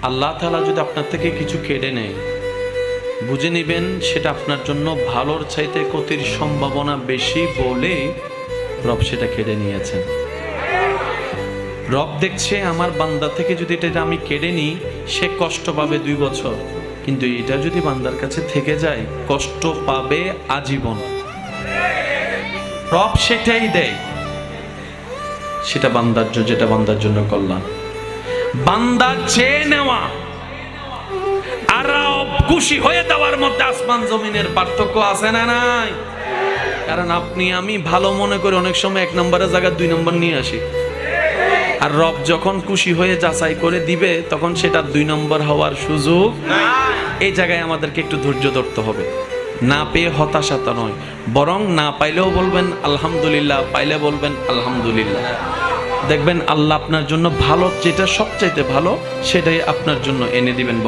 আল্লাহ তাআলা যদি আপনার থেকে কিছু কেড়ে নেয়, বুঝে নেবেন সেটা আপনার জন্য ভালোর চাইতে ক্ষতির সম্ভাবনা বেশি বলে রব সেটা কেড়ে নিয়েছেন। রব দেখছে আমার বান্দা থেকে যদি এটা আমি কেড়ে নিই, সে কষ্ট পাবে 2 বছর, কিন্তু এটা যদি বান্দার কাছে থেকে যায় কষ্ট পাবে আজীবন। রব সেটাই দেয়, সেটা যেটা বান্দার জন্য কল্যাণ। বান্দা চেয়ে নেওয়া আর রব খুশি হয়ে দেওয়ার মধ্যে আসমান জমিনের পার্থক্য আছে না নাই? কারণ আপনি আমি ভালো মনে করে অনেক সময় 1 নম্বরের জায়গায় 2 নম্বর নিয়ে আসি, আর রব যখন খুশি হয়ে যাচাই করে দিবে তখন সেটা 2 নম্বর হওয়ার সুযোগ নাই। এই জায়গায় আমাদেরকে একটু ধৈর্য ধরতে হবে। না পেয়ে হতাশাতা নয়, বরং না পাইলেও বলবেন আলহামদুলিল্লাহ, পাইলে বলবেন আলহামদুলিল্লাহ। দেখবেন আল্লাহ আপনার জন্য ভালো, যেটা সবচাইতে ভালো সেটাই আপনার জন্য এনে দিবেন।